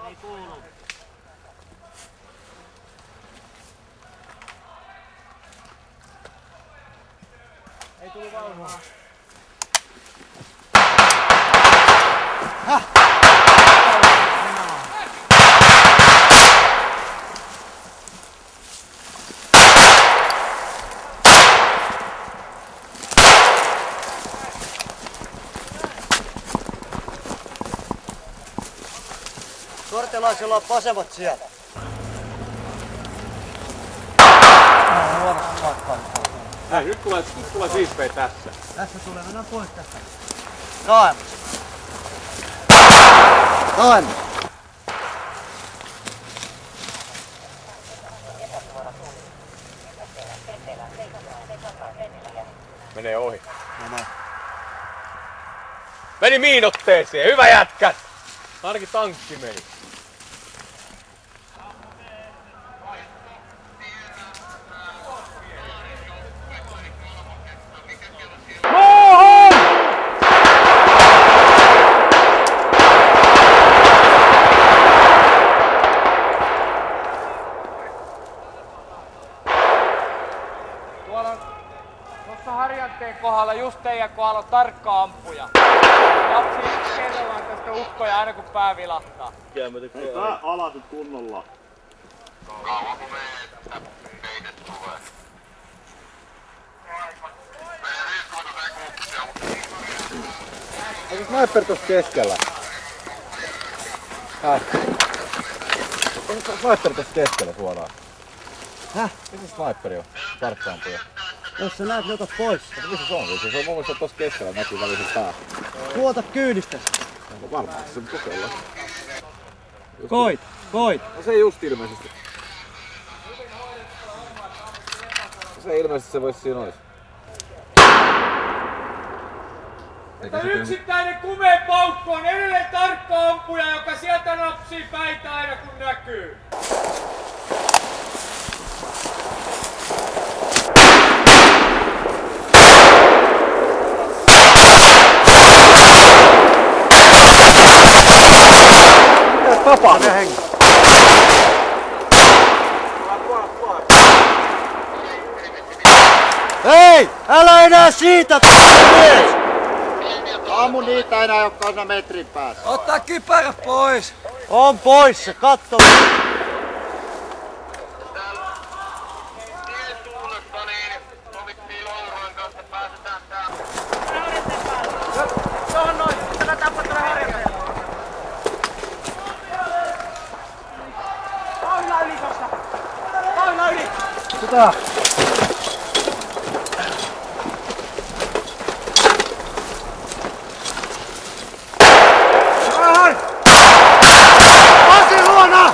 Ei kuulu. Ei tullut valvoa. Kortelaisilla on pasemat siellä. Hei, nyt tulee 5p tässä. Tässä tulee, mennään pois tästä. Kaem. Kaem. Menee ohi. Meni miinotteeseen, hyvä jätkät! Ainakin tankki meni. Tuossa Harjanteen kohdalla, just teidän kohdalla on tarkka ampuja. Lapsi kerrallaan tästä ukkoja aina kun pää vilahtaa. Ei tää alatu kunnolla. Kauan kun meitä peitet tulee. Onko sniper tossa keskellä? Onko sniper tossa keskellä suoraan? Häh? Missä sniperi on? Tarkkaampuja. Jos sä näet, niin ota pois. Missä se on? Se on mun mielestä tossa keskellä, näkyy välisin pää. Tuota kyydistä. No varmaan se kokeillaan. Koit, koit. No se just ilmeisesti. Se ilmeisesti se vois siinä ois. Mutta yksittäinen kumeen paukku on edelleen tarkka ampuja, joka sieltä napsii päitä aina kun näkyy. Tapahtuu. Hei! Älä enää siitä mies! Ammu niitä enää, jotka on metrin päässä. Ottaa kypärä pois! On pois se, katso! Tien suunnasta niin sovittiin Louran kanssa, pääsetään täältä. Tuohon noin, tätä tappaa Harjanteella. Paula yli tosta! Paula yli! Sitä! Pasi luona!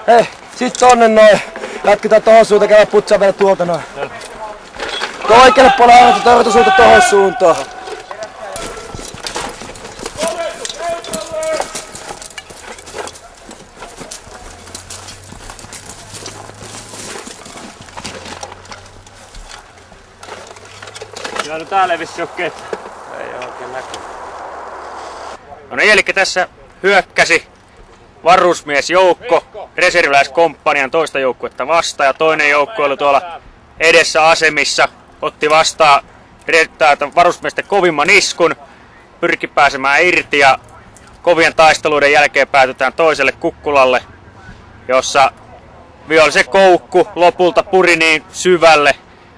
Hei, sit tonne noin. Jatketaan tohon suuntaan, käydään putsaa vielä tuolta noin. Tuo oikealle puolelle aina torjutusuunta tohon suuntaan. Joo, no täällä ei vissi oo ketään. Ei oikein näkyy. No niin, eli tässä hyökkäsi varusmiesjoukko reserviläiskomppanian toista joukkuetta vastaan ja toinen joukko oli tuolla edessä asemissa. Otti vastaan varusmiesten kovimman iskun, pyrki pääsemään irti ja kovien taisteluiden jälkeen päätytään toiselle kukkulalle, jossa vihollisen koukku lopulta puri niin syvälle,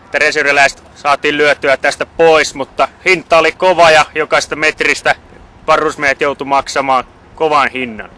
että reserviläiset saatiin lyötyä tästä pois, mutta hinta oli kova ja jokaista metristä varusmiehet joutui maksamaan kovan hinnan.